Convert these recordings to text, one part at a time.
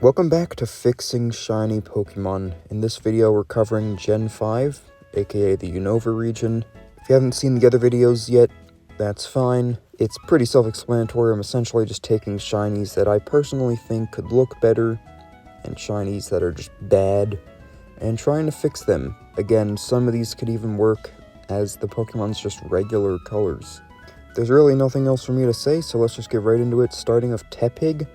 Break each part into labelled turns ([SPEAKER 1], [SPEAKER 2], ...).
[SPEAKER 1] Welcome back to Fixing Shiny Pokemon. In this video we're covering Gen 5, aka the Unova region. If you haven't seen the other videos yet, that's fine. It's pretty self-explanatory. I'm essentially just taking shinies that I personally think could look better, and shinies that are just bad, and trying to fix them. Again, some of these could even work as the Pokemon's just regular colors. There's really nothing else for me to say, so let's just get right into it, starting with Tepig.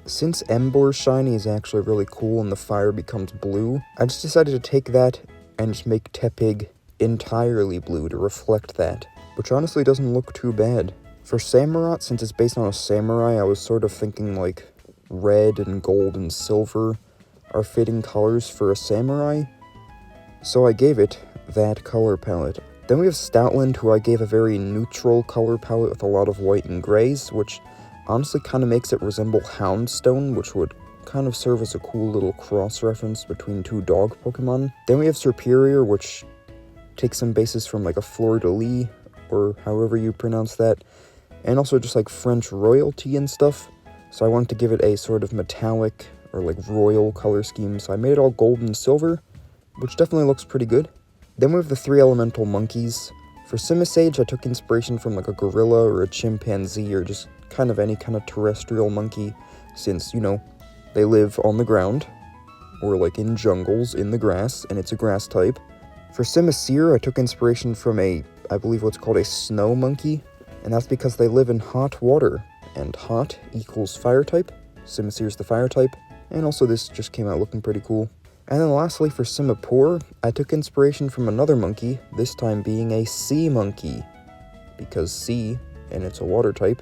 [SPEAKER 1] Since Embor's shiny is actually really cool and the fire becomes blue, I just decided to take that and just make Tepig entirely blue to reflect that, which honestly doesn't look too bad. For Samurott, since it's based on a samurai, I was sort of thinking like red and gold and silver are fitting colors for a samurai, so I gave it that color palette. Then we have Stoutland, who I gave a very neutral color palette with a lot of white and grays, which honestly kind of makes it resemble Houndstone, which would kind of serve as a cool little cross-reference between two dog Pokemon. Then we have Superior, which takes some bases from like a fleur-de-lis, or however you pronounce that, and also just like French royalty and stuff. So I wanted to give it a sort of metallic or like royal color scheme, so I made it all gold and silver, which definitely looks pretty good. Then we have the three elemental monkeys. For Simisage, I took inspiration from like a gorilla or a chimpanzee or just kind of any kind of terrestrial monkey, since, you know, they live on the ground, or like in jungles, in the grass, and it's a grass type. For Simisear, I took inspiration from I believe what's called a snow monkey, and that's because they live in hot water, and hot equals fire type. Simisear's the fire type, and also this just came out looking pretty cool. And then lastly, for Simipour, I took inspiration from another monkey, this time being a sea monkey, because sea, and it's a water type.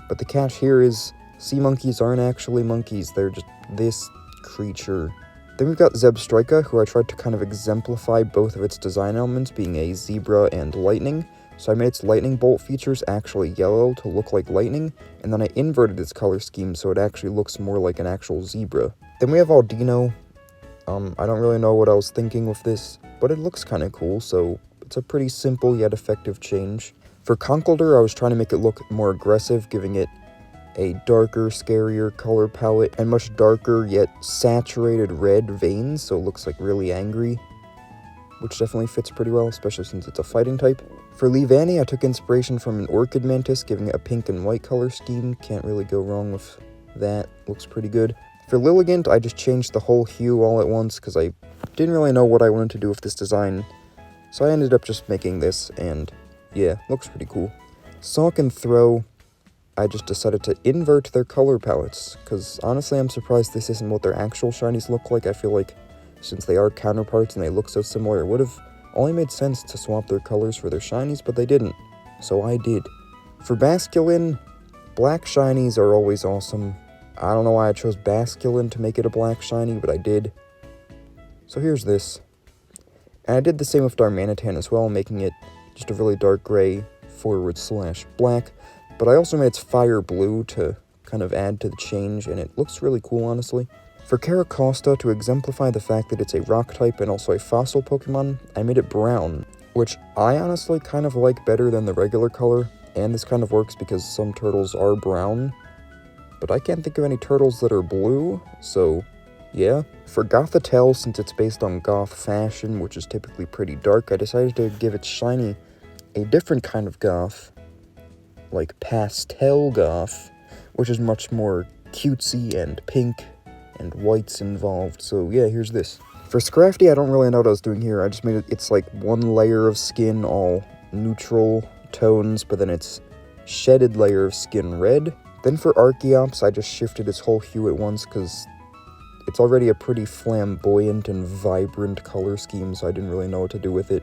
[SPEAKER 1] But the catch here is, sea monkeys aren't actually monkeys, they're just this creature. Then we've got Zebstrika, who I tried to kind of exemplify both of its design elements, being a zebra and lightning. So I made its lightning bolt features actually yellow to look like lightning, and then I inverted its color scheme so it actually looks more like an actual zebra. Then we have Aldino. I don't really know what I was thinking with this, but it looks kind of cool, so it's a pretty simple yet effective change. For Conkeldurr, I was trying to make it look more aggressive, giving it a darker, scarier color palette, and much darker yet saturated red veins, so it looks like really angry, which definitely fits pretty well, especially since it's a fighting type. For Leavanny, I took inspiration from an Orchid Mantis, giving it a pink and white color scheme. Can't really go wrong with that, looks pretty good. For Lilligant, I just changed the whole hue all at once, because I didn't really know what I wanted to do with this design, so I ended up just making this, and yeah, looks pretty cool. Sawk and Throw, I just decided to invert their color palettes, because honestly I'm surprised this isn't what their actual shinies look like. I feel like since they are counterparts and they look so similar, it would have only made sense to swap their colors for their shinies, but they didn't, so I did. For Basculin, black shinies are always awesome. I don't know why I chose Basculin to make it a black shiny, but I did. So here's this. And I did the same with Darmanitan as well, making it just a really dark gray / black, but I also made its fire blue to kind of add to the change, and it looks really cool, honestly. For Caracosta, to exemplify the fact that it's a rock type and also a fossil Pokemon, I made it brown, which I honestly kind of like better than the regular color, and this kind of works because some turtles are brown, but I can't think of any turtles that are blue, so yeah. For Gothitelle, since it's based on goth fashion, which is typically pretty dark, I decided to give its shiny a different kind of goth, like pastel goth, which is much more cutesy and pink and whites involved, so yeah, here's this. For Scrafty, I don't really know what I was doing here. I just made it's like one layer of skin, all neutral tones, but then its shedded layer of skin red. Then for Archeops, I just shifted its whole hue at once, because it's already a pretty flamboyant and vibrant color scheme, so I didn't really know what to do with it.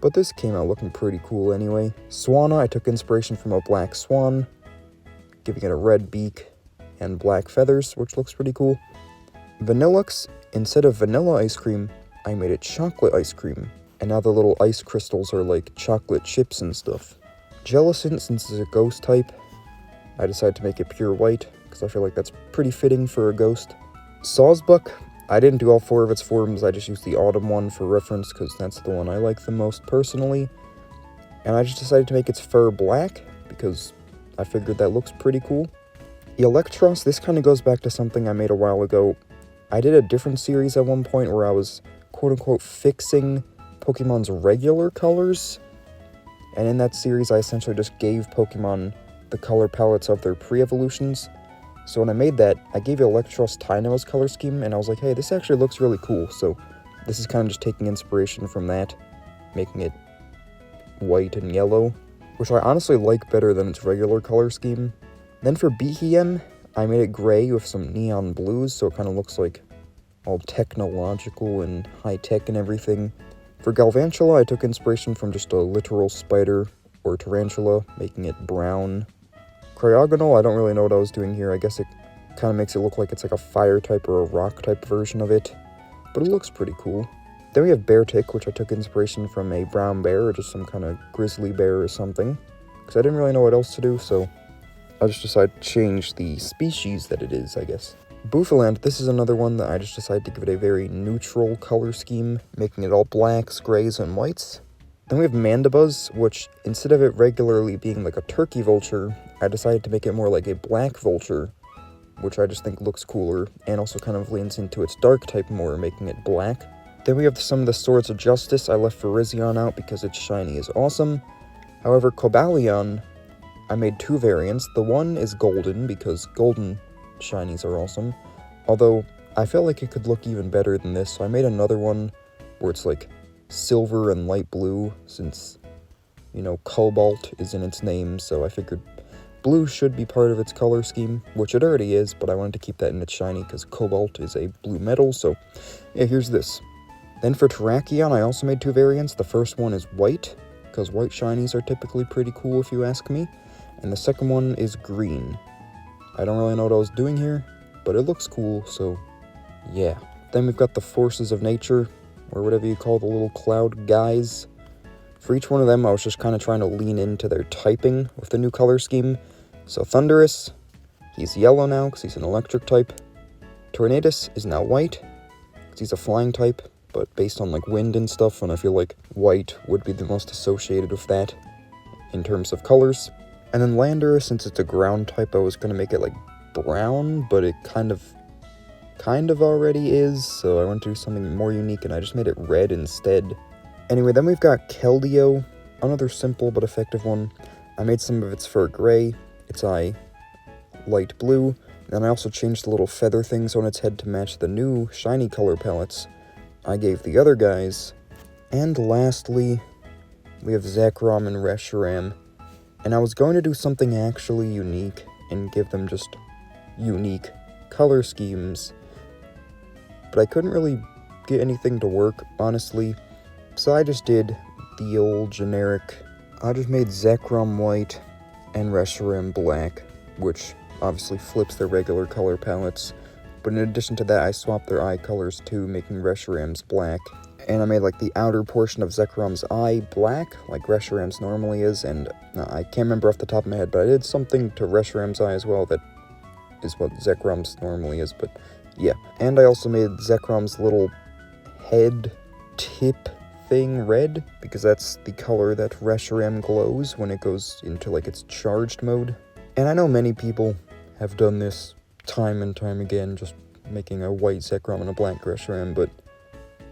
[SPEAKER 1] But this came out looking pretty cool anyway. Swanna, I took inspiration from a black swan, giving it a red beak and black feathers, which looks pretty cool. Vanillux, instead of vanilla ice cream, I made it chocolate ice cream, and now the little ice crystals are like chocolate chips and stuff. Jellicent, since it's a ghost type, I decided to make it pure white, because I feel like that's pretty fitting for a ghost. Sawsbuck, I didn't do all 4 of its forms, I just used the autumn one for reference, because that's the one I like the most personally. And I just decided to make its fur black, because I figured that looks pretty cool. Electros, this kind of goes back to something I made a while ago. I did a different series at one point where I was quote-unquote fixing Pokemon's regular colors, and in that series I essentially just gave Pokemon the color palettes of their pre-evolutions. So when I made that, I gave Electros Tyno's color scheme, and I was like, hey, this actually looks really cool, so this is kind of just taking inspiration from that, making it white and yellow, which I honestly like better than its regular color scheme. Then for Behem, I made it gray with some neon blues, so it kind of looks like all technological and high-tech and everything. For Galvantula, I took inspiration from just a literal spider or tarantula, making it brown. Cryogonal, I don't really know what I was doing here. I guess it kind of makes it look like it's like a fire type or a rock type version of it, but it looks pretty cool. Then we have Beartic, which I took inspiration from a brown bear or just some kind of grizzly bear or something, because I didn't really know what else to do, so I just decided to change the species that it is, I guess. Bouffalant, this is another one that I just decided to give it a very neutral color scheme, making it all blacks, grays, and whites. Then we have Mandibuzz, which instead of it regularly being like a turkey vulture, I decided to make it more like a black vulture, which I just think looks cooler, and also kind of leans into its dark type more, making it black. Then we have some of the Swords of Justice. I left Virizion out because its shiny is awesome. However, Cobalion, I made two variants. The one is golden, because golden shinies are awesome, although I felt like it could look even better than this, so I made another one where it's like silver and light blue, since, you know, cobalt is in its name, so I figured blue should be part of its color scheme, which it already is, but I wanted to keep that in its shiny because cobalt is a blue metal, so yeah, here's this. Then for Terrakion, I also made two variants. The first one is white, because white shinies are typically pretty cool if you ask me, and the second one is green. I don't really know what I was doing here, but it looks cool, so yeah. Then we've got the Forces of Nature, or whatever you call the little cloud guys. For each one of them, I was just kind of trying to lean into their typing with the new color scheme. So Thundurus, he's yellow now because he's an electric type. Tornadus is now white because he's a flying type, but based on like wind and stuff, and I feel like white would be the most associated with that in terms of colors. And then Landorus, since it's a ground type, I was going to make it like brown, but it kind of already is, so I went to do something more unique, and I just made it red instead. Anyway, then we've got Keldeo, another simple but effective one. I made some of its fur gray, its eye light blue, and then I also changed the little feather things on its head to match the new shiny color palettes I gave the other guys. And lastly, we have Zekrom and Reshiram. And I was going to do something actually unique and give them just unique color schemes, but I couldn't really get anything to work, honestly, so I just did the old generic. I just made Zekrom white and Reshiram black, which obviously flips their regular color palettes, but in addition to that, I swapped their eye colors too, making Reshiram's black. And I made like the outer portion of Zekrom's eye black, like Reshiram's normally is, and I can't remember off the top of my head, but I did something to Reshiram's eye as well that is what Zekrom's normally is, but yeah. And I also made Zekrom's little head tip thing red, because that's the color that Reshiram glows when it goes into like its charged mode. And I know many people have done this time and time again, just making a white Zekrom and a black Reshiram, but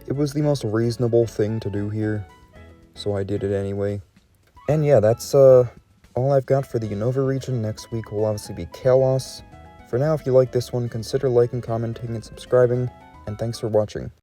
[SPEAKER 1] it was the most reasonable thing to do here, so I did it anyway. And yeah, that's all I've got for the Unova region. Next week will obviously be Kalos. For now, if you like this one, consider liking, commenting, and subscribing, and thanks for watching.